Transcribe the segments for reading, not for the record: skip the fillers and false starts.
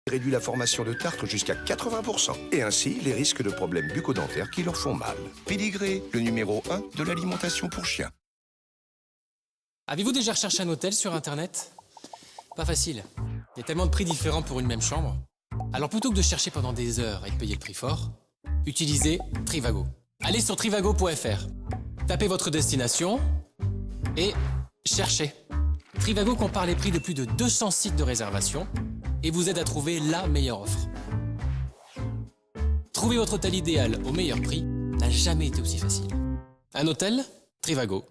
réduit la formation de tartre jusqu'à 80%. Et ainsi, les risques de problèmes bucco-dentaires qui leur font mal. Pédigré, le numéro 1 de l'alimentation pour chiens. Avez-vous déjà recherché un hôtel sur Internet? Pas facile. Il y a tellement de prix différents pour une même chambre. Alors plutôt que de chercher pendant des heures et de payer le prix fort, utilisez Trivago. Allez sur trivago.fr. Tapez votre destination et cherchez. Trivago compare les prix de plus de 200 sites de réservation et vous aide à trouver la meilleure offre. Trouver votre hôtel idéal au meilleur prix n'a jamais été aussi facile. Un hôtel, Trivago.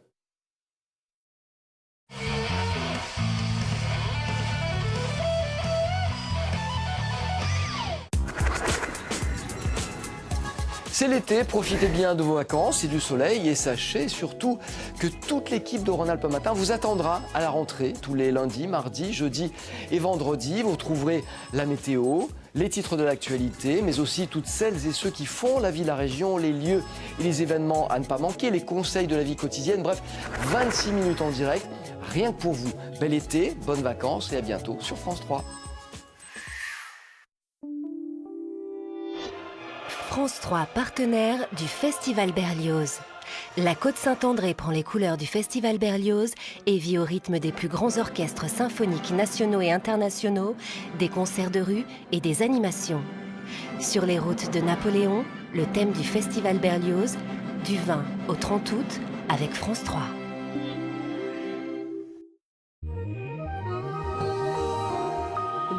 C'est l'été, profitez bien de vos vacances et du soleil et sachez surtout que toute l'équipe de Rhône-Alpes Matin vous attendra à la rentrée tous les lundis, mardis, jeudis et vendredis. Vous trouverez la météo, les titres de l'actualité, mais aussi toutes celles et ceux qui font la vie de la région, les lieux et les événements à ne pas manquer, les conseils de la vie quotidienne, bref, 26 minutes en direct, rien que pour vous. Bel été, bonnes vacances et à bientôt sur France 3. France 3, partenaire du Festival Berlioz. La Côte-Saint-André prend les couleurs du Festival Berlioz et vit au rythme des plus grands orchestres symphoniques nationaux et internationaux, des concerts de rue et des animations. Sur les routes de Napoléon, le thème du Festival Berlioz, du 20 au 30 août, avec France 3.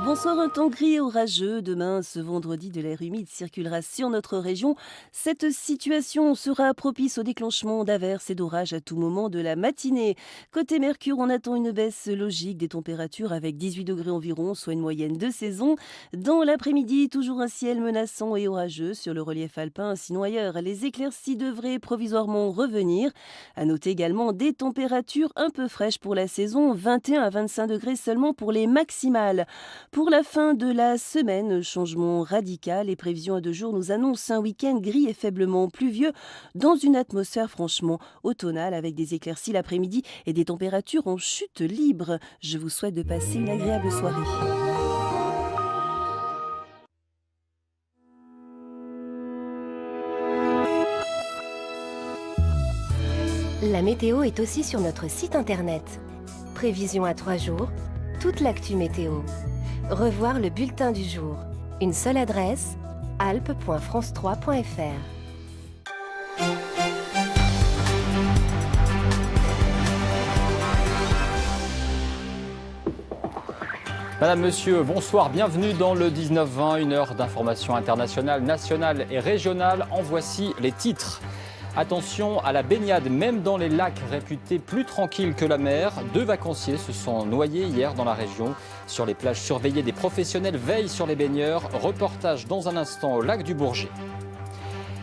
Bonsoir, un temps gris et orageux. Demain, ce vendredi, de l'air humide circulera sur notre région. Cette situation sera propice au déclenchement d'averses et d'orages à tout moment de la matinée. Côté Mercure, on attend une baisse logique des températures avec 18 degrés environ, soit une moyenne de saison. Dans l'après-midi, toujours un ciel menaçant et orageux sur le relief alpin, sinon ailleurs. Les éclaircies devraient provisoirement revenir. À noter également des températures un peu fraîches pour la saison, 21 à 25 degrés seulement pour les maximales. Pour la fin de la semaine, changement radical. Les prévisions à 2 jours nous annoncent un week-end gris et faiblement pluvieux dans une atmosphère franchement automnale avec des éclaircies l'après-midi et des températures en chute libre. Je vous souhaite de passer une agréable soirée. La météo est aussi sur notre site internet. Prévision à 3 jours, toute l'actu météo. Revoir le bulletin du jour. Une seule adresse, alpes.france3.fr. Madame, Monsieur, bonsoir, bienvenue dans le 19-20, une heure d'information internationale, nationale et régionale. En voici les titres. Attention à la baignade, même dans les lacs réputés plus tranquilles que la mer. 2 vacanciers se sont noyés hier dans la région. Sur les plages surveillées, des professionnels veillent sur les baigneurs. Reportage dans un instant au lac du Bourget.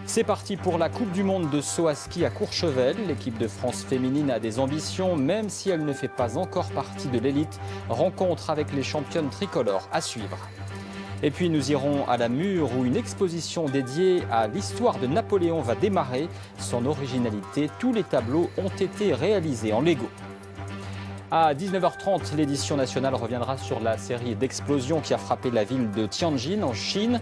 C'est parti pour la Coupe du Monde de saut à ski à Courchevel. L'équipe de France féminine a des ambitions, même si elle ne fait pas encore partie de l'élite. Rencontre avec les championnes tricolores à suivre. Et puis nous irons à la Mure où une exposition dédiée à l'histoire de Napoléon va démarrer. Son originalité, tous les tableaux ont été réalisés en Lego. À 19h30, l'édition nationale reviendra sur la série d'explosions qui a frappé la ville de Tianjin en Chine.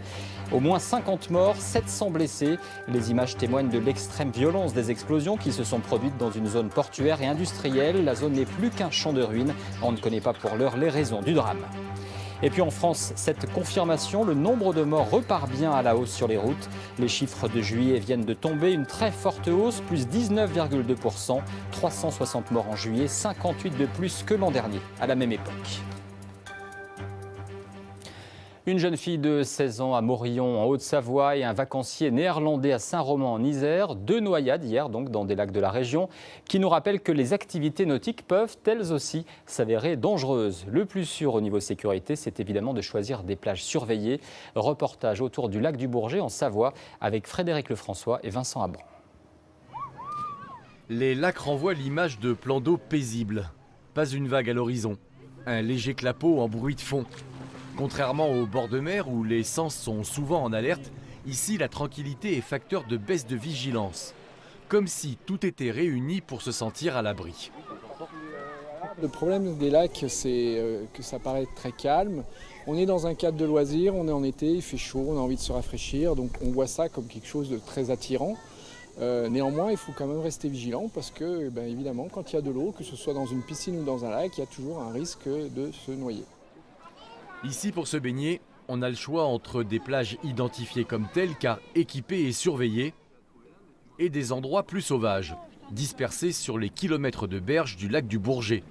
Au moins 50 morts, 700 blessés. Les images témoignent de l'extrême violence des explosions qui se sont produites dans une zone portuaire et industrielle. La zone n'est plus qu'un champ de ruines. On ne connaît pas pour l'heure les raisons du drame. Et puis en France, cette confirmation, le nombre de morts repart bien à la hausse sur les routes. Les chiffres de juillet viennent de tomber, une très forte hausse, plus 19,2%, 360 morts en juillet, 58 de plus que l'an dernier, à la même époque. Une jeune fille de 16 ans à Morillon en Haute-Savoie et un vacancier néerlandais à Saint-Romain en Isère. 2 noyades hier donc dans des lacs de la région qui nous rappellent que les activités nautiques peuvent elles aussi s'avérer dangereuses. Le plus sûr au niveau sécurité, c'est évidemment de choisir des plages surveillées. Reportage autour du lac du Bourget en Savoie avec Frédéric Lefrançois et Vincent Abran. Les lacs renvoient l'image de plans d'eau paisibles. Pas une vague à l'horizon. Un léger clapot en bruit de fond. Contrairement aux bords de mer où les sens sont souvent en alerte, ici la tranquillité est facteur de baisse de vigilance. Comme si tout était réuni pour se sentir à l'abri. Le problème des lacs, c'est que ça paraît très calme, On est dans un cadre de loisirs, on est en été, il fait chaud, on a envie de se rafraîchir, donc on voit ça comme quelque chose de très attirant. Néanmoins, il faut quand même rester vigilant parce que, évidemment, quand il y a de l'eau, que ce soit dans une piscine ou dans un lac, il y a toujours un risque de se noyer. Ici, pour se baigner, on a le choix entre des plages identifiées comme telles car équipées et surveillées et des endroits plus sauvages, dispersés sur les kilomètres de berges du lac du Bourget.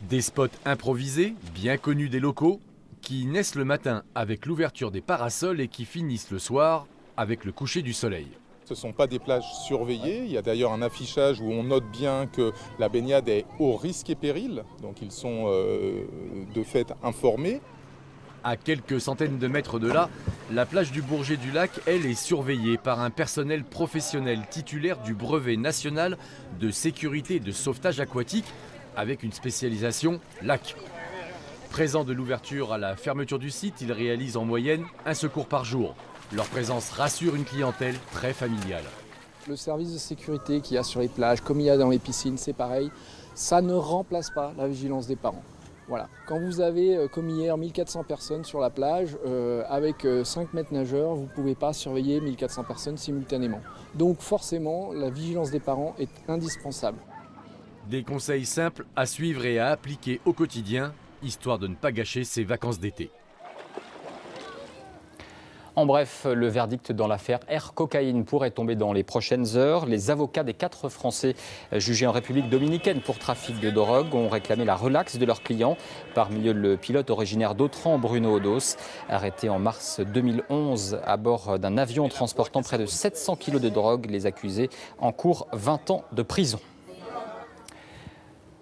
Des spots improvisés, bien connus des locaux, qui naissent le matin avec l'ouverture des parasols et qui finissent le soir avec le coucher du soleil. Ce ne sont pas des plages surveillées. Il y a d'ailleurs un affichage où on note bien que la baignade est au risque et péril. Donc ils sont de fait informés. À quelques centaines de mètres de là, la plage du Bourget du Lac, elle, est surveillée par un personnel professionnel titulaire du brevet national de sécurité et de sauvetage aquatique avec une spécialisation lac. Présents de l'ouverture à la fermeture du site, ils réalisent en moyenne un secours par jour. Leur présence rassure une clientèle très familiale. Le service de sécurité qu'il y a sur les plages, comme il y a dans les piscines, c'est pareil. Ça ne remplace pas la vigilance des parents. Voilà. Quand vous avez, comme hier, 1400 personnes sur la plage, avec 5 maîtres nageurs, vous ne pouvez pas surveiller 1400 personnes simultanément. Donc forcément, la vigilance des parents est indispensable. Des conseils simples à suivre et à appliquer au quotidien, histoire de ne pas gâcher ses vacances d'été. En bref, le verdict dans l'affaire Air Cocaïne pourrait tomber dans les prochaines heures. Les avocats des 4 Français jugés en République dominicaine pour trafic de drogue ont réclamé la relaxe de leurs clients. Parmi eux, le pilote originaire d'Autran, Bruno Odos, arrêté en mars 2011 à bord d'un avion transportant près de 700 kg de drogue. Les accusés encourent 20 ans de prison.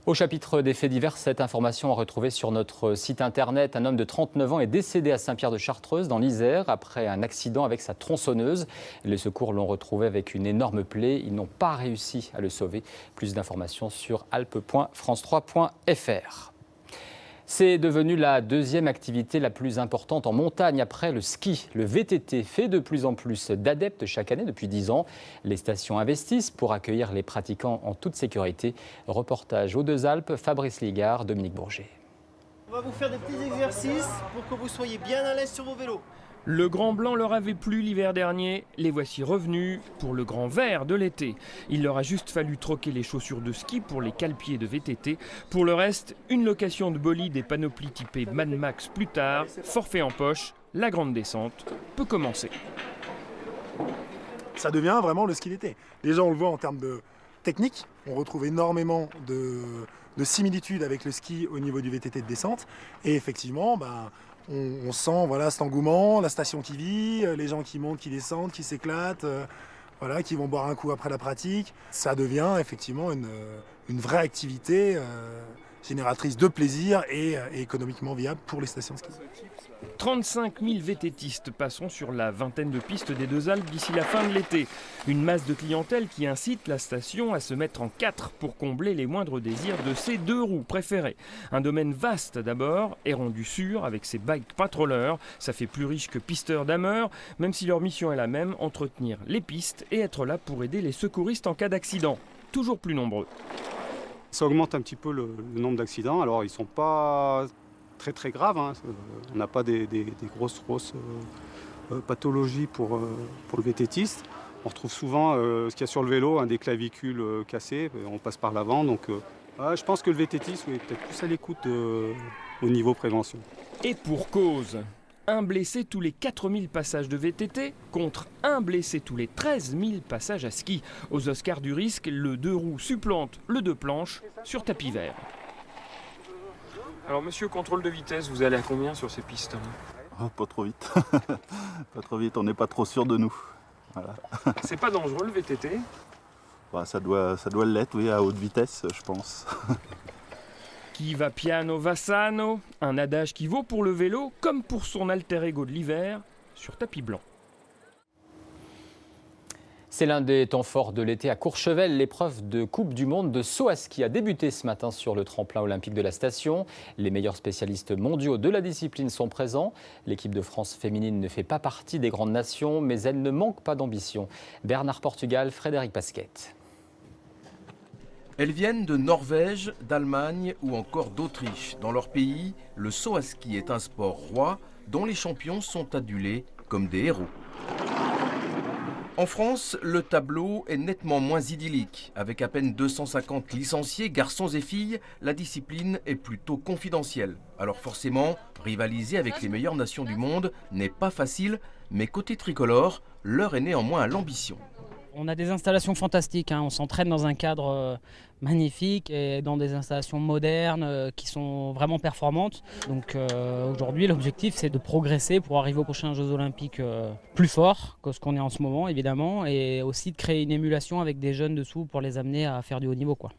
Au chapitre des faits divers, cette information à retrouver sur notre site internet. Un homme de 39 ans est décédé à Saint-Pierre-de-Chartreuse, dans l'Isère, après un accident avec sa tronçonneuse. Les secours l'ont retrouvé avec une énorme plaie. Ils n'ont pas réussi à le sauver. Plus d'informations sur alpe.france3.fr. C'est devenu la deuxième activité la plus importante en montagne après le ski. Le VTT fait de plus en plus d'adeptes chaque année depuis 10 ans. Les stations investissent pour accueillir les pratiquants en toute sécurité. Reportage aux Deux Alpes, Fabrice Ligard, Dominique Bourget. On va vous faire des petits exercices pour que vous soyez bien à l'aise sur vos vélos. Le grand blanc leur avait plu l'hiver dernier, les voici revenus pour le grand vert de l'été. Il leur a juste fallu troquer les chaussures de ski pour les cale-pieds de VTT. Pour le reste, une location de bolide et panoplie typée Mad Max plus tard, forfait en poche, la grande descente peut commencer. Ça devient vraiment le ski d'été. Déjà on le voit en termes de technique, on retrouve énormément de similitudes avec le ski au niveau du VTT de descente. Et effectivement, on sent cet engouement, la station qui vit, les gens qui montent, qui descendent, qui s'éclatent, qui vont boire un coup après la pratique. Ça devient effectivement une vraie activité génératrice de plaisir et économiquement viable pour les stations de ski. 35 000 VTTistes passeront sur la vingtaine de pistes des Deux Alpes d'ici la fin de l'été. Une masse de clientèle qui incite la station à se mettre en 4 pour combler les moindres désirs de ses 2 roues préférées. Un domaine vaste d'abord et rendu sûr avec ses bike patrollers. Ça fait plus riche que pisteurs dameurs, même si leur mission est la même, entretenir les pistes et être là pour aider les secouristes en cas d'accident. Toujours plus nombreux. Ça augmente un petit peu le nombre d'accidents. Alors ils ne sont pas très graves. On n'a pas des grosses pathologies pour le VTTiste. On retrouve souvent ce qu'il y a sur le vélo, des clavicules cassés. On passe par l'avant. Donc je pense que le VTTiste est peut-être plus à l'écoute au niveau prévention. Et pour cause. Un blessé tous les 4000 passages de VTT contre un blessé tous les 13 000 passages à ski. Aux Oscars du risque, le 2 roues supplante le 2 planches sur tapis vert. Alors monsieur, contrôle de vitesse, vous allez à combien sur ces pistes? Pas trop vite. Pas trop vite, on n'est pas trop sûr de nous. Voilà. C'est pas dangereux le VTT? Ça doit l'être, oui, à haute vitesse, je pense. Qui va piano va sano, un adage qui vaut pour le vélo comme pour son alter ego de l'hiver sur tapis blanc. C'est l'un des temps forts de l'été à Courchevel. L'épreuve de Coupe du Monde de saut à ski a débuté ce matin sur le tremplin olympique de la station. Les meilleurs spécialistes mondiaux de la discipline sont présents. L'équipe de France féminine ne fait pas partie des grandes nations, mais elle ne manque pas d'ambition. Bernard Portugal, Frédéric Pasquette. Elles viennent de Norvège, d'Allemagne ou encore d'Autriche. Dans leur pays, le saut à ski est un sport roi dont les champions sont adulés comme des héros. En France, le tableau est nettement moins idyllique. Avec à peine 250 licenciés, garçons et filles, la discipline est plutôt confidentielle. Alors forcément, rivaliser avec les meilleures nations du monde n'est pas facile, mais côté tricolore, l'heure est néanmoins à l'ambition. On a des installations fantastiques, on s'entraîne dans un cadre magnifique et dans des installations modernes qui sont vraiment performantes. Donc aujourd'hui, l'objectif c'est de progresser pour arriver aux prochains Jeux Olympiques plus fort que ce qu'on est en ce moment évidemment, et aussi de créer une émulation avec des jeunes dessous pour les amener à faire du haut niveau, quoi.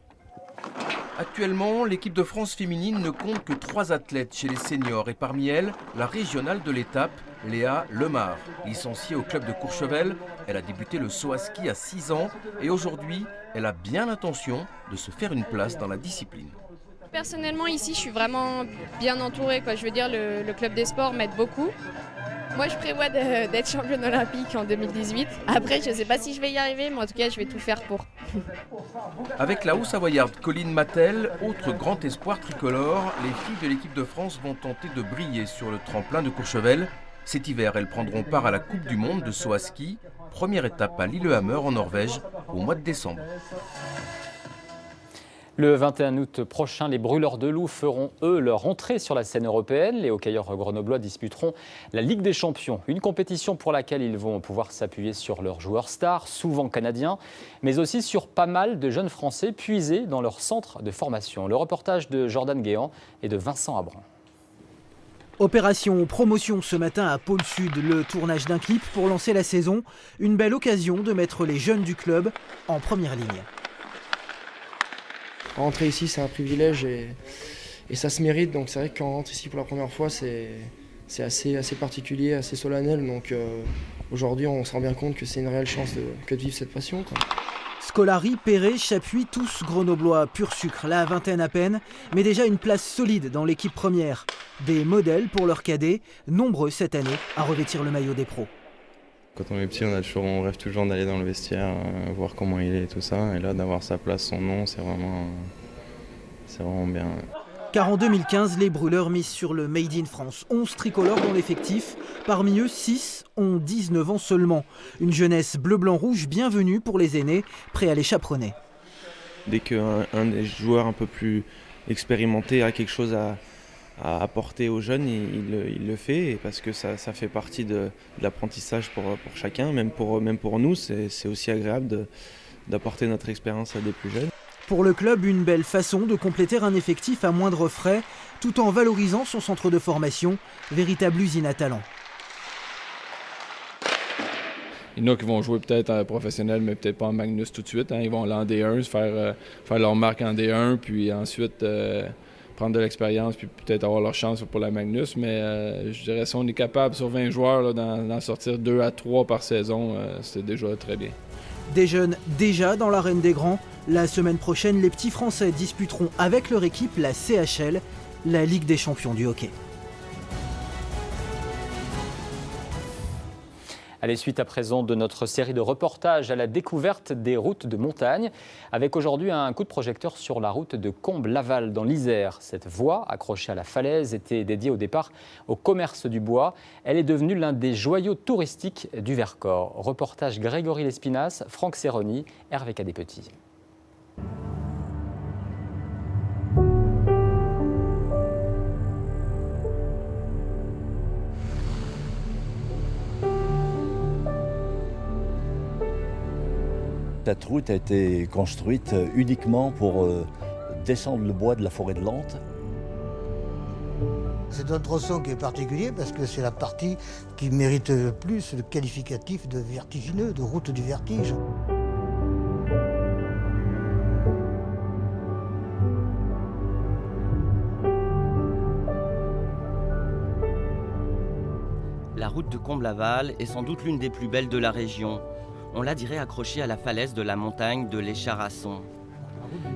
Actuellement, l'équipe de France féminine ne compte que 3 athlètes chez les seniors et parmi elles, la régionale de l'étape, Léa Lemar. Licenciée au club de Courchevel, elle a débuté le saut à ski à 6 ans et aujourd'hui, elle a bien l'intention de se faire une place dans la discipline. Personnellement, ici, je suis vraiment bien entourée, quoi. Je veux dire, le club des sports m'aide beaucoup. Moi, je prévois d'être championne olympique en 2018. Après, je ne sais pas si je vais y arriver, mais en tout cas, je vais tout faire pour. Avec la Haut-Savoyarde Colline Mattel, autre grand espoir tricolore, les filles de l'équipe de France vont tenter de briller sur le tremplin de Courchevel. Cet hiver, elles prendront part à la Coupe du Monde de saut à ski. Première étape à Lillehammer en Norvège au mois de décembre. Le 21 août prochain, les brûleurs de loups feront, eux, leur entrée sur la scène européenne. Les hockeyeurs grenoblois disputeront la Ligue des Champions, une compétition pour laquelle ils vont pouvoir s'appuyer sur leurs joueurs stars, souvent canadiens, mais aussi sur pas mal de jeunes Français puisés dans leur centre de formation. Le reportage de Jordan Guéant et de Vincent Abran. Opération promotion ce matin à Pôle Sud, le tournage d'un clip pour lancer la saison. Une belle occasion de mettre les jeunes du club en première ligne. Rentrer ici, c'est un privilège et ça se mérite. Donc c'est vrai que quand on rentre ici pour la première fois, c'est assez particulier, assez solennel. Donc aujourd'hui, on se rend bien compte que c'est une réelle chance que de vivre cette passion, quoi. Scolari, Perret, Chapuis, tous grenoblois pur sucre, la vingtaine à peine, mais déjà une place solide dans l'équipe première. Des modèles pour leurs cadets, nombreux cette année à revêtir le maillot des pros. Quand on est petit, on rêve toujours d'aller dans le vestiaire, voir comment il est et tout ça. Et là, d'avoir sa place, son nom, c'est vraiment bien. Car en 2015, les brûleurs misent sur le Made in France. 11 tricolores dans l'effectif. Parmi eux, 6 ont 19 ans seulement. Une jeunesse bleu-blanc-rouge bienvenue pour les aînés, prêts à les chaperonner. Dès qu'un des joueurs un peu plus expérimenté a quelque chose à apporter aux jeunes, il le fait, et parce que ça fait partie de l'apprentissage pour chacun, même pour nous, c'est aussi agréable d'apporter notre expérience à des plus jeunes. Pour le club, une belle façon de compléter un effectif à moindre frais, tout en valorisant son centre de formation, véritable usine à talent. Il y en a qui vont jouer peut-être en professionnel, mais peut-être pas en Magnus tout de suite. Ils vont aller en D1, faire leur marque en D1, puis ensuite prendre de l'expérience, puis peut-être avoir leur chance pour la Magnus. Mais je dirais, si on est capable sur 20 joueurs d'en sortir 2 à 3 par saison, c'est déjà très bien. Des jeunes déjà dans l'arène des grands. La semaine prochaine, les petits Français disputeront avec leur équipe la CHL, la Ligue des champions du hockey. Allez, suite à présent de notre série de reportages à la découverte des routes de montagne, avec aujourd'hui un coup de projecteur sur la route de Combles-Laval dans l'Isère. Cette voie, accrochée à la falaise, était dédiée au départ au commerce du bois. Elle est devenue l'un des joyaux touristiques du Vercors. Reportage Grégory Lespinasse, Franck Serroni, Hervé Cadépetit. Cette route a été construite uniquement pour descendre le bois de la forêt de Lente. C'est un tronçon qui est particulier parce que c'est la partie qui mérite le plus le qualificatif de vertigineux, de route du vertige. La route de Combles-Laval est sans doute l'une des plus belles de la région. On la dirait accrochée à la falaise de la montagne de l'Écharasson.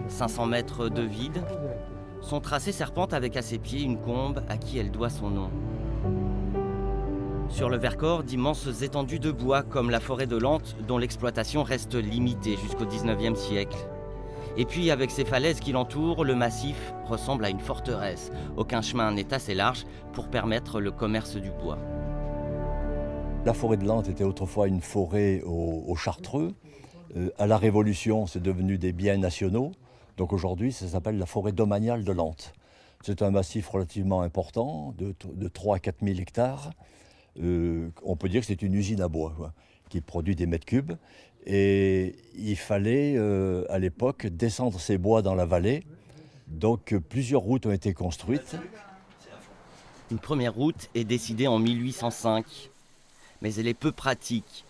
500 mètres de vide. Son tracé serpente avec à ses pieds une combe à qui elle doit son nom. Sur le Vercors, d'immenses étendues de bois comme la forêt de Lente, dont l'exploitation reste limitée jusqu'au 19e siècle. Et puis avec ces falaises qui l'entourent, le massif ressemble à une forteresse. Aucun chemin n'est assez large pour permettre le commerce du bois. La forêt de Lente était autrefois une forêt au Chartreux. À la Révolution, c'est devenu des biens nationaux. Donc aujourd'hui, ça s'appelle la forêt domaniale de Lente. C'est un massif relativement important, de 3 à 4 000 hectares. On peut dire que c'est une usine à bois, quoi, qui produit des mètres cubes. Et il fallait, à l'époque, descendre ces bois dans la vallée. Donc plusieurs routes ont été construites. Une première route est décidée en 1805, mais elle est peu pratique.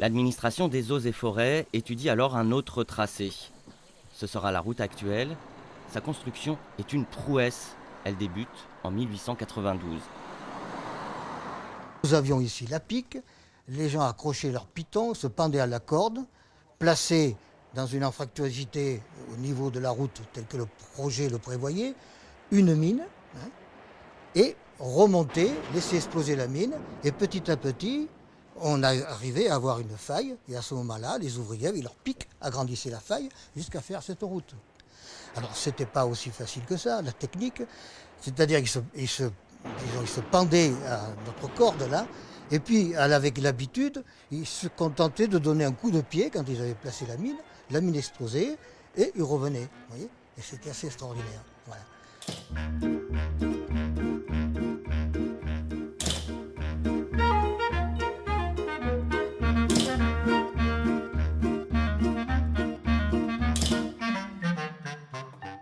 L'administration des eaux et forêts étudie alors un autre tracé. Ce sera la route actuelle. Sa construction est une prouesse. Elle débute en 1892. Nous avions ici la pique. Les gens accrochaient leurs pitons, se pendaient à la corde, plaçaient dans une anfractuosité au niveau de la route tel que le projet le prévoyait, une mine, et remontaient, laissaient exploser la mine, et petit à petit, on arrivait à avoir une faille, et à ce moment-là, les ouvriers, avec leur pique, agrandissaient la faille jusqu'à faire cette route. Alors, ce n'était pas aussi facile que ça, la technique, c'est-à-dire qu'ils se pendaient à notre corde, là, et puis, avec l'habitude, ils se contentaient de donner un coup de pied quand ils avaient placé la mine explosait, et ils revenaient, vous voyez, et c'était assez extraordinaire, voilà.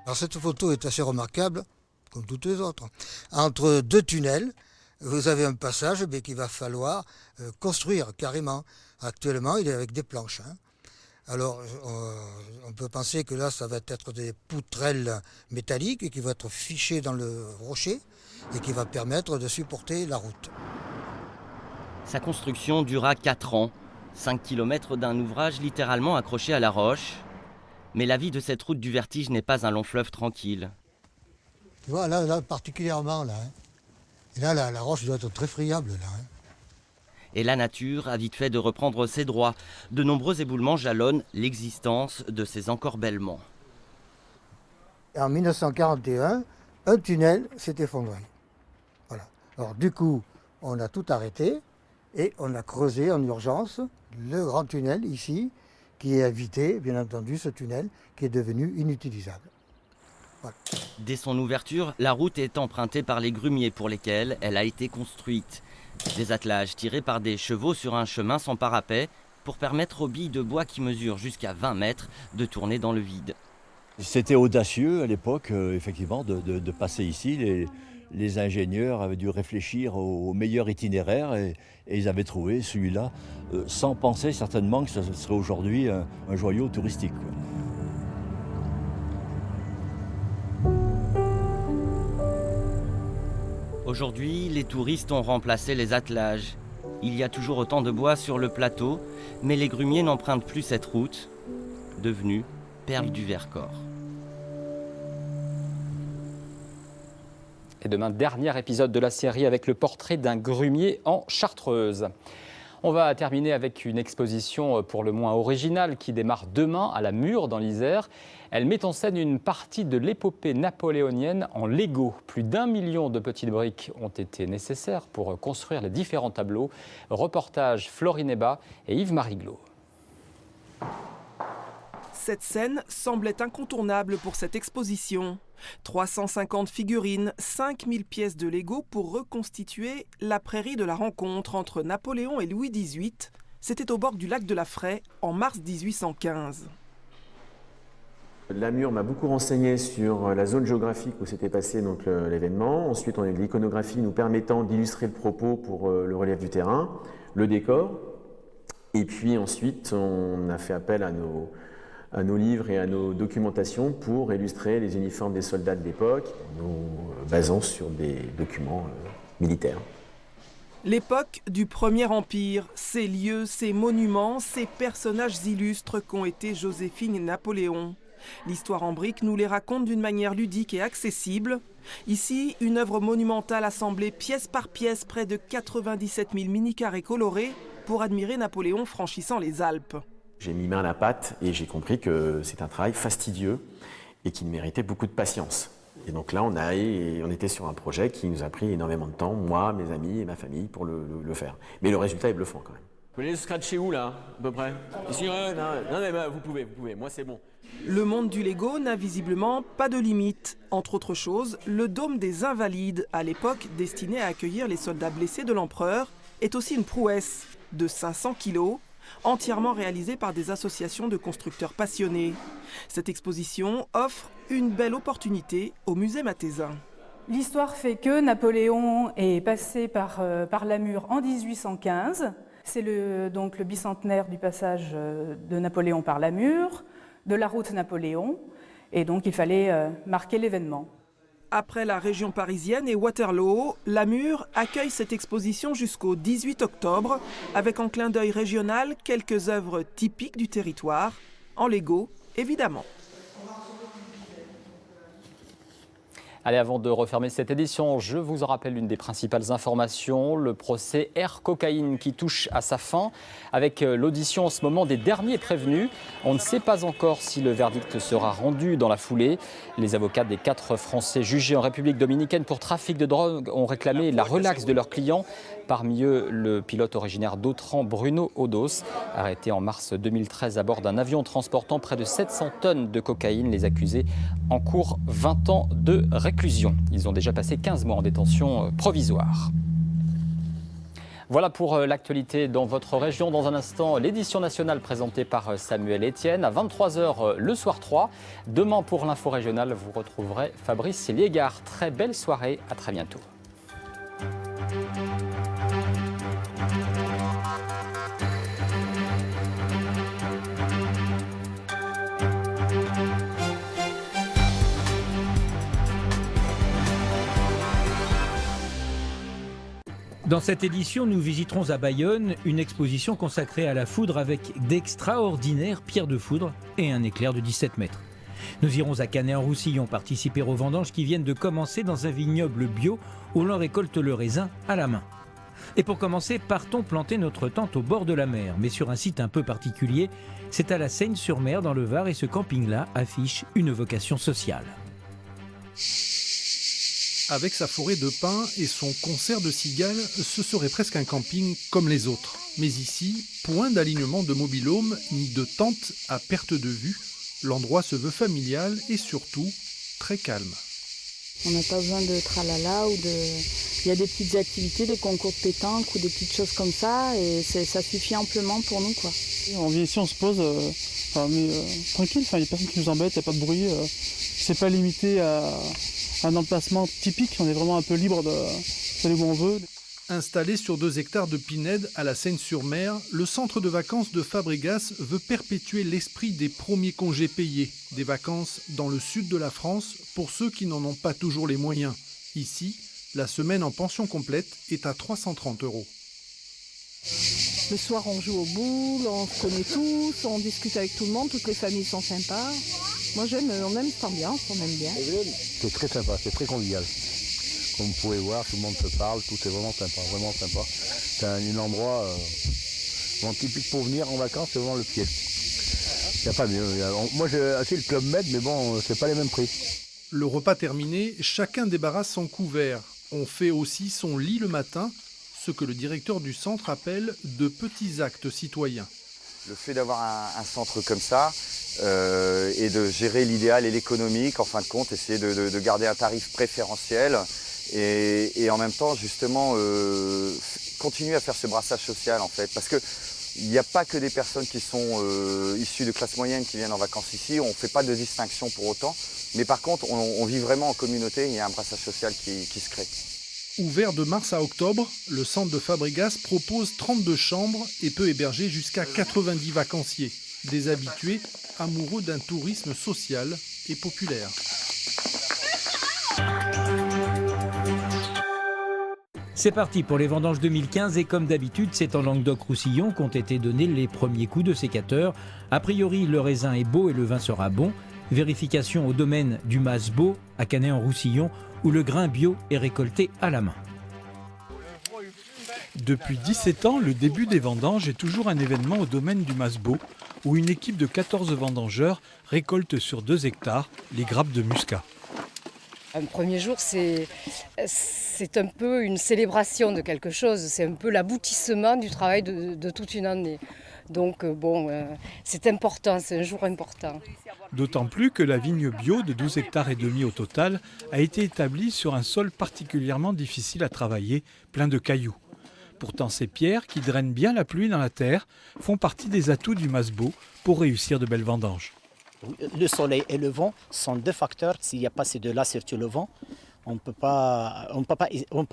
Alors cette photo est assez remarquable, comme toutes les autres. Entre deux tunnels, vous avez un passage qu'il va falloir construire carrément. Actuellement, il est avec des planches. Alors, on peut penser que là, ça va être des poutrelles métalliques qui vont être fichées dans le rocher et qui va permettre de supporter la route. Sa construction dura 4 ans, 5 km d'un ouvrage littéralement accroché à la roche. Mais la vie de cette route du vertige n'est pas un long fleuve tranquille. Tu vois, là particulièrement, là. Et là, la roche doit être très friable, là. Et la nature a vite fait de reprendre ses droits. De nombreux éboulements jalonnent l'existence de ces encorbellements. En 1941, un tunnel s'est effondré. Voilà. Alors du coup, on a tout arrêté et on a creusé en urgence le grand tunnel ici, qui a évité, bien entendu, ce tunnel qui est devenu inutilisable. Voilà. Dès son ouverture, la route est empruntée par les grumiers pour lesquels elle a été construite. Des attelages tirés par des chevaux sur un chemin sans parapet pour permettre aux billes de bois qui mesurent jusqu'à 20 mètres de tourner dans le vide. C'était audacieux à l'époque, effectivement, de passer ici. Les ingénieurs avaient dû réfléchir au meilleur itinéraire et ils avaient trouvé celui-là, sans penser certainement que ce serait aujourd'hui un joyau touristique, quoi. Aujourd'hui, les touristes ont remplacé les attelages. Il y a toujours autant de bois sur le plateau, mais les grumiers n'empruntent plus cette route, devenue perle du Vercors. Et demain, dernier épisode de la série avec le portrait d'un grumier en Chartreuse. On va terminer avec une exposition pour le moins originale qui démarre demain à la Mure dans l'Isère. Elle met en scène une partie de l'épopée napoléonienne en Lego. Plus d'1 million de petites briques ont été nécessaires pour construire les différents tableaux. Reportage Florine Eba et Yves-Marie Glo. Cette scène semblait incontournable pour cette exposition. 350 figurines, 5000 pièces de Lego pour reconstituer la prairie de la rencontre entre Napoléon et Louis XVIII. C'était au bord du lac de la Fraye en mars 1815. La Mure m'a beaucoup renseigné sur la zone géographique où s'était passé l'événement. Ensuite, on a eu de l'iconographie nous permettant d'illustrer le propos pour le relief du terrain, le décor. Et puis ensuite, on a fait appel à nos livres et à nos documentations pour illustrer les uniformes des soldats de l'époque, nous basant sur des documents militaires. L'époque du Premier Empire, ces lieux, ces monuments, ces personnages illustres qu'ont été Joséphine et Napoléon. L'histoire en briques nous les raconte d'une manière ludique et accessible. Ici, une œuvre monumentale assemblée pièce par pièce, près de 97 000 mini-carrés colorés pour admirer Napoléon franchissant les Alpes. J'ai mis main à la pâte et j'ai compris que c'est un travail fastidieux et qui méritait beaucoup de patience. Et donc là, on était sur un projet qui nous a pris énormément de temps, moi, mes amis et ma famille, pour le faire. Mais le résultat est bluffant quand même. Vous voulez le scratcher où là, à peu près? Ici, non, mais vous pouvez, moi c'est bon. Le monde du Lego n'a visiblement pas de limite. Entre autres choses, le dôme des Invalides, à l'époque destiné à accueillir les soldats blessés de l'empereur, est aussi une prouesse de 500 kilos, entièrement réalisée par des associations de constructeurs passionnés. Cette exposition offre une belle opportunité au musée Mathesin. L'histoire fait que Napoléon est passé par Namur en 1815. C'est donc le bicentenaire du passage de Napoléon par Namur, de la route Napoléon, et donc il fallait marquer l'événement. Après la région parisienne et Waterloo, Namur accueille cette exposition jusqu'au 18 octobre, avec en clin d'œil régional quelques œuvres typiques du territoire, en Lego évidemment. Allez, avant de refermer cette édition, je vous en rappelle l'une des principales informations, le procès Air Cocaïne qui touche à sa fin avec l'audition en ce moment des derniers prévenus. On ne sait pas encore si le verdict sera rendu dans la foulée. Les avocats des 4 Français jugés en République dominicaine pour trafic de drogue ont réclamé la relaxe de leurs clients. Parmi eux, le pilote originaire d'Autran, Bruno Odos, arrêté en mars 2013 à bord d'un avion transportant près de 700 tonnes de cocaïne. Les accusés encourent 20 ans de réclusion. Ils ont déjà passé 15 mois en détention provisoire. Voilà pour l'actualité dans votre région. Dans un instant, l'édition nationale présentée par Samuel Etienne. À 23h, le soir 3. Demain, pour l'info régionale, vous retrouverez Fabrice Liégard. Très belle soirée. À très bientôt. Dans cette édition, nous visiterons à Bayonne une exposition consacrée à la foudre avec d'extraordinaires pierres de foudre et un éclair de 17 mètres. Nous irons à Canet-en-Roussillon participer aux vendanges qui viennent de commencer dans un vignoble bio où l'on récolte le raisin à la main. Et pour commencer, partons planter notre tente au bord de la mer, mais sur un site un peu particulier. C'est à la Seyne-sur-Mer dans le Var et ce camping-là affiche une vocation sociale. Avec sa forêt de pins et son concert de cigales, ce serait presque un camping comme les autres. Mais ici, point d'alignement de mobil-home ni de tente à perte de vue. L'endroit se veut familial et surtout très calme. On n'a pas besoin de tralala ou de... Il y a des petites activités, des concours de pétanque ou des petites choses comme ça et ça suffit amplement pour nous, quoi. On vient ici, on se pose tranquille, il n'y a personne qui nous embête, il n'y a pas de bruit. C'est pas limité à un emplacement typique, on est vraiment un peu libre d'aller où on veut. Installé sur 2 hectares de pinède à la Seyne-sur-Mer, le centre de vacances de Fabregas veut perpétuer l'esprit des premiers congés payés, des vacances dans le sud de la France pour ceux qui n'en ont pas toujours les moyens. Ici, la semaine en pension complète est à 330 €. Le soir, on joue aux boules, on se connaît tous, on discute avec tout le monde, toutes les familles sont sympas. Moi, on aime cette ambiance, on aime bien. C'est très sympa, c'est très convivial. Comme vous pouvez voir, tout le monde se parle, tout est vraiment sympa, vraiment sympa. C'est un endroit typique pour venir en vacances, c'est vraiment le pied. Il n'y a pas mieux. Moi, j'ai acheté le Club Med, mais bon, c'est pas les mêmes prix. Le repas terminé, chacun débarrasse son couvert. On fait aussi son lit le matin, ce que le directeur du centre appelle de petits actes citoyens. Le fait d'avoir un centre comme ça et de gérer l'idéal et l'économique, en fin de compte, essayer de garder un tarif préférentiel et en même temps, justement, continuer à faire ce brassage social, en fait. Parce qu'il n'y a pas que des personnes qui sont issues de classe moyenne qui viennent en vacances ici, on ne fait pas de distinction pour autant. Mais par contre, on vit vraiment en communauté, il y a un brassage social qui se crée. Ouvert de mars à octobre, le centre de Fabregas propose 32 chambres et peut héberger jusqu'à 90 vacanciers, des habitués amoureux d'un tourisme social et populaire. C'est parti pour les vendanges 2015 et comme d'habitude, c'est en Languedoc-Roussillon qu'ont été donnés les premiers coups de sécateur. A priori, le raisin est beau et le vin sera bon. Vérification au domaine du Mas-Beau à Canet-en-Roussillon où le grain bio est récolté à la main. Depuis 17 ans, le début des vendanges est toujours un événement au domaine du Masbot, où une équipe de 14 vendangeurs récolte sur 2 hectares les grappes de muscat. Un premier jour, c'est un peu une célébration de quelque chose, c'est un peu l'aboutissement du travail de toute une année. Donc c'est important, c'est un jour important. D'autant plus que la vigne bio de 12 hectares et demi au total a été établie sur un sol particulièrement difficile à travailler, plein de cailloux. Pourtant, ces pierres, qui drainent bien la pluie dans la terre, font partie des atouts du Masbot pour réussir de belles vendanges. Le soleil et le vent sont 2 facteurs. S'il n'y a pas ces deux-là, surtout le vent, on ne peut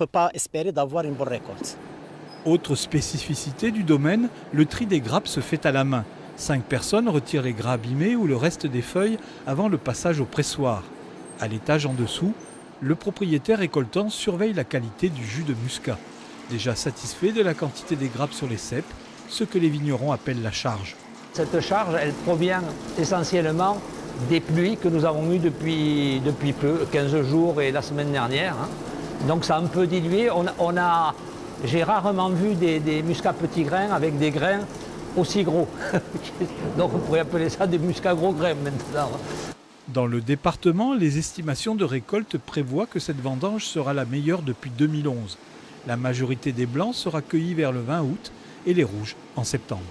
pas espérer d'avoir une bonne récolte. Autre spécificité du domaine, le tri des grappes se fait à la main. 5 personnes retirent les gras abîmés ou le reste des feuilles avant le passage au pressoir. À l'étage en dessous, le propriétaire récoltant surveille la qualité du jus de muscat. Déjà satisfait de la quantité des grappes sur les ceps, ce que les vignerons appellent la charge. Cette charge, elle provient essentiellement des pluies que nous avons eues depuis peu, 15 jours et la semaine dernière. Donc ça a un peu dilué. J'ai rarement vu des muscats petits grains avec des grains aussi gros. Donc on pourrait appeler ça des muscats gros grains maintenant. Dans le département, les estimations de récolte prévoient que cette vendange sera la meilleure depuis 2011. La majorité des blancs sera cueillie vers le 20 août et les rouges en septembre.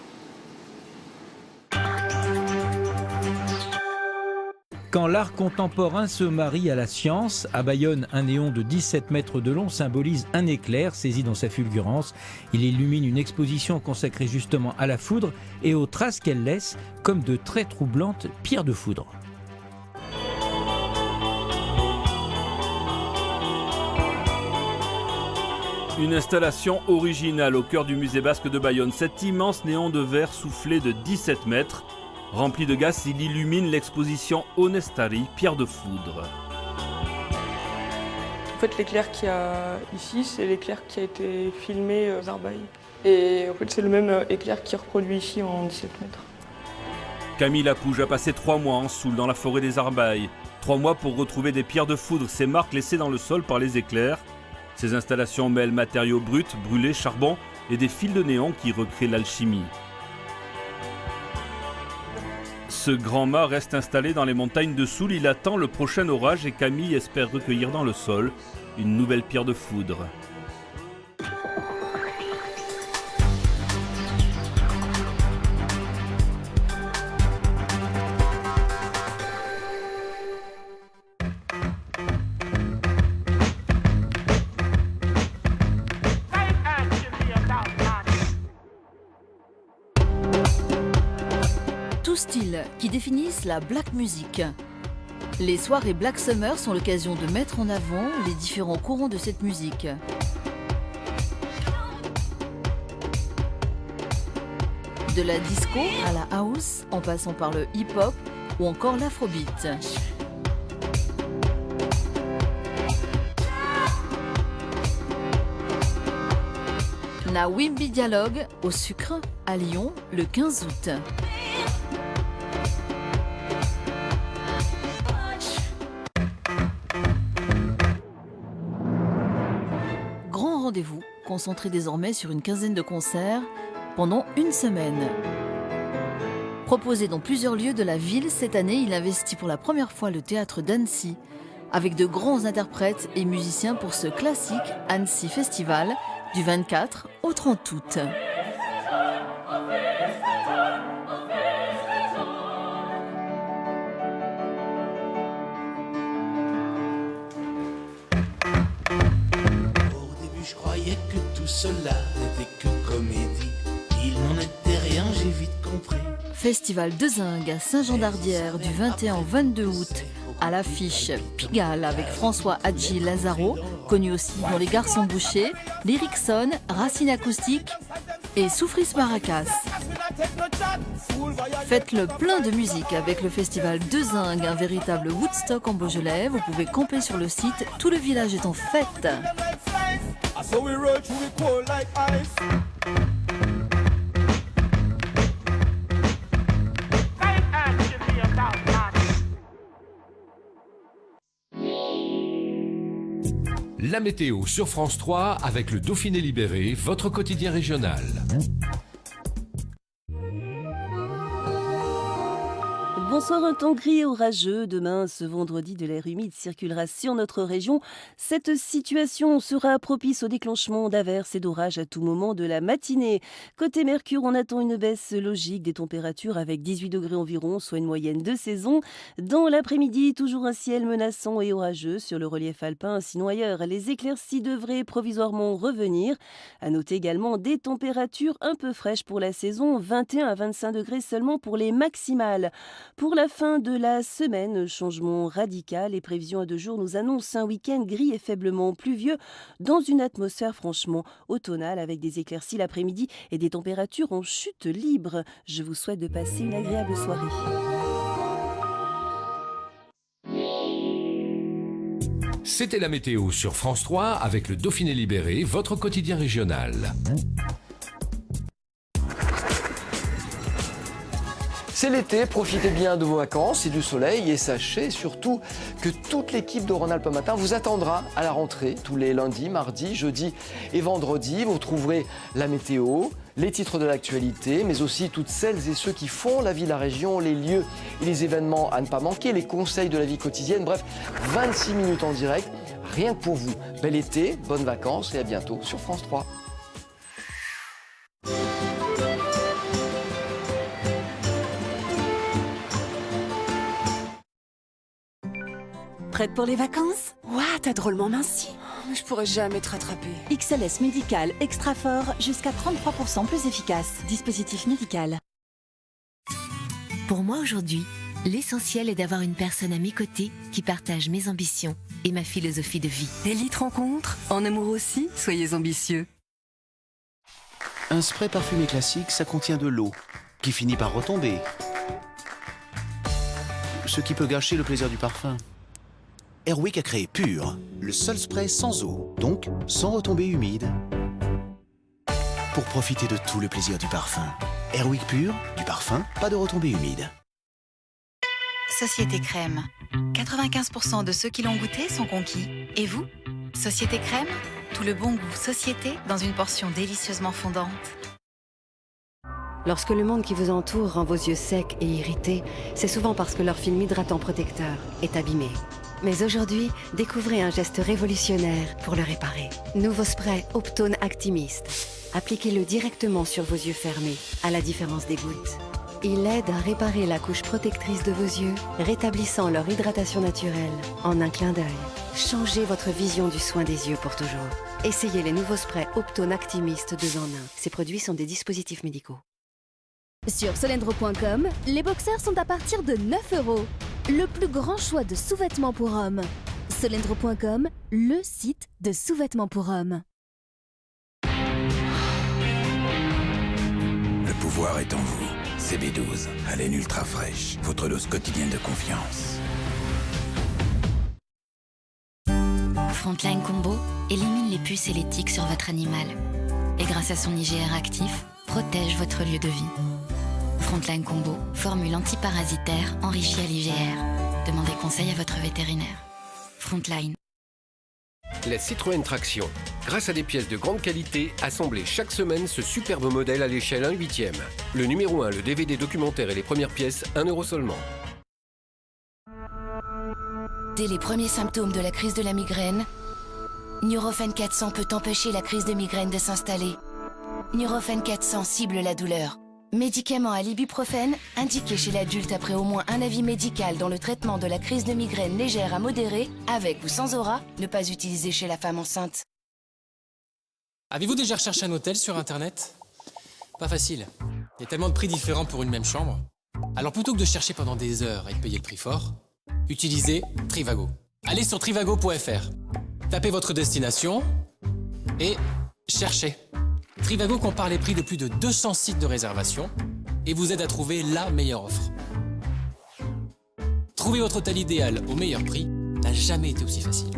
Quand l'art contemporain se marie à la science, à Bayonne, un néon de 17 mètres de long symbolise un éclair saisi dans sa fulgurance. Il illumine une exposition consacrée justement à la foudre et aux traces qu'elle laisse, comme de très troublantes pierres de foudre. Une installation originale au cœur du musée basque de Bayonne. Cet immense néon de verre soufflé de 17 mètres. Rempli de gaz, il illumine l'exposition Onestari, pierre de foudre. En fait, l'éclair qu'il y a ici, c'est l'éclair qui a été filmé aux Arbailles. Et en fait, c'est le même éclair qui est reproduit ici en 17 mètres. Camille Lapouge a passé 3 mois en Soule, dans la forêt des Arbailles. 3 mois pour retrouver des pierres de foudre, ces marques laissées dans le sol par les éclairs. Ces installations mêlent matériaux bruts, brûlés, charbon et des fils de néon qui recréent l'alchimie. Ce grand mât reste installé dans les montagnes de Soule. Il attend le prochain orage et Camille espère recueillir dans le sol une nouvelle pierre de foudre. Styles qui définissent la black music. Les soirées Black Summer sont l'occasion de mettre en avant les différents courants de cette musique. De la disco à la house, en passant par le hip-hop ou encore l'afrobeat. Nawimbi Dialogue au Sucre à Lyon le 15 août. Rendez-vous, concentré désormais sur une quinzaine de concerts pendant une semaine. Proposé dans plusieurs lieux de la ville, cette année, il investit pour la première fois le théâtre d'Annecy, avec de grands interprètes et musiciens pour ce classique Annecy Festival du 24 au 30 août. Je croyais que tout cela n'était que comédie. Il n'en était rien, j'ai vite compris. Festival de Zingue à Saint-Jean-d'Ardière du 21 au 22 août. À l'affiche Pigalle avec François Hadji Lazaro, connu aussi dans Les Garçons Bouchers, Lyricson, Racine Acoustique et Soufris Maracas. Faites le plein de musique avec le festival de Zingue, un véritable Woodstock en Beaujolais. Vous pouvez camper sur le site, tout le village est en fête. La météo sur France 3 avec le Dauphiné libéré, votre quotidien régional. Bonsoir, un temps gris et orageux. Demain, ce vendredi, de l'air humide circulera sur notre région. Cette situation sera propice au déclenchement d'averses et d'orages à tout moment de la matinée. Côté Mercure, on attend une baisse logique des températures avec 18 degrés environ, soit une moyenne de saison. Dans l'après-midi, toujours un ciel menaçant et orageux sur le relief alpin, sinon ailleurs. Les éclaircies devraient provisoirement revenir. À noter également des températures un peu fraîches pour la saison, 21 à 25 degrés seulement pour les maximales. Pour la fin de la semaine, changement radical. Les prévisions à 2 jours nous annoncent un week-end gris et faiblement pluvieux dans une atmosphère franchement automnale avec des éclaircies l'après-midi et des températures en chute libre. Je vous souhaite de passer une agréable soirée. C'était la météo sur France 3 avec le Dauphiné libéré, votre quotidien régional. C'est l'été, profitez bien de vos vacances et du soleil et sachez surtout que toute l'équipe de Rhône-Alpes Matin vous attendra à la rentrée tous les lundis, mardis, jeudis et vendredis. Vous trouverez la météo, les titres de l'actualité, mais aussi toutes celles et ceux qui font la vie de la région, les lieux et les événements à ne pas manquer, les conseils de la vie quotidienne, bref, 26 minutes en direct, rien que pour vous. Bel été, bonnes vacances et à bientôt sur France 3. Prête pour les vacances? Ouah, t'as drôlement minci. Je pourrais jamais te rattraper. XLS Médical Extra Fort, jusqu'à 33% plus efficace. Dispositif médical. Pour moi aujourd'hui, l'essentiel est d'avoir une personne à mes côtés qui partage mes ambitions et ma philosophie de vie. Élite Rencontre, en amour aussi, soyez ambitieux. Un spray parfumé classique, ça contient de l'eau, qui finit par retomber. Ce qui peut gâcher le plaisir du parfum. Airwick a créé Pur, le seul spray sans eau, donc sans retombées humides. Pour profiter de tout le plaisir du parfum. Airwick Pur, du parfum, pas de retombées humides. Société Crème. 95% de ceux qui l'ont goûté sont conquis. Et vous? Société Crème, tout le bon goût Société dans une portion délicieusement fondante. Lorsque le monde qui vous entoure rend vos yeux secs et irrités, c'est souvent parce que leur film hydratant protecteur est abîmé. Mais aujourd'hui, découvrez un geste révolutionnaire pour le réparer. Nouveau spray Optone Actimist. Appliquez-le directement sur vos yeux fermés, à la différence des gouttes. Il aide à réparer la couche protectrice de vos yeux, rétablissant leur hydratation naturelle en un clin d'œil. Changez votre vision du soin des yeux pour toujours. Essayez les nouveaux sprays Optone Actimist 2 en 1. Ces produits sont des dispositifs médicaux. Sur Solendro.com, les boxers sont à partir de 9 €. Le plus grand choix de sous-vêtements pour hommes. Solendro.com, le site de sous-vêtements pour hommes. Le pouvoir est en vous. CB12, haleine ultra fraîche, votre dose quotidienne de confiance. Frontline Combo élimine les puces et les tiques sur votre animal. Et grâce à son IGR actif, protège votre lieu de vie. Frontline Combo, formule antiparasitaire enrichie à l'IGR. Demandez conseil à votre vétérinaire. Frontline. La Citroën Traction. Grâce à des pièces de grande qualité, assemblez chaque semaine ce superbe modèle à l'échelle 1/8. Le numéro 1, le DVD documentaire et les premières pièces, 1 € seulement. Dès les premiers symptômes de la crise de la migraine, Nurofen 400 peut empêcher la crise de migraine de s'installer. Nurofen 400 cible la douleur. Médicament à l'ibuprofène, indiqué chez l'adulte après au moins un avis médical dans le traitement de la crise de migraine légère à modérée, avec ou sans aura, ne pas utiliser chez la femme enceinte. Avez-vous déjà recherché un hôtel sur Internet? Pas facile. Il y a tellement de prix différents pour une même chambre. Alors plutôt que de chercher pendant des heures et de payer le prix fort, utilisez Trivago. Allez sur trivago.fr, tapez votre destination et cherchez. Trivago compare les prix de plus de 200 sites de réservation et vous aide à trouver la meilleure offre. Trouver votre hôtel idéal au meilleur prix n'a jamais été aussi facile.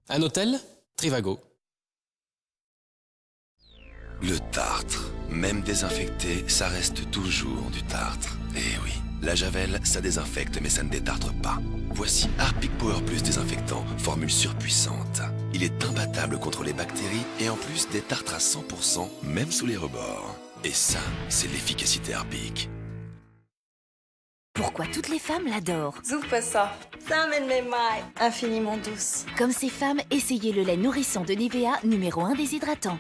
Un hôtel, Trivago. Le tartre, même désinfecté, ça reste toujours du tartre. Eh oui, la Javel, ça désinfecte mais ça ne détartre pas. Voici Harpic Power Plus désinfectant, formule surpuissante. Il Il est imbattable contre les bactéries et en plus des tartres à 100%, même sous les rebords. Et ça, c'est l'efficacité Harpic. Pourquoi toutes les femmes l'adorent? Souffle ça. Ça amène mes mailles infiniment douces. Comme ces femmes, essayez le lait nourrissant de Nivea, numéro 1 déshydratant.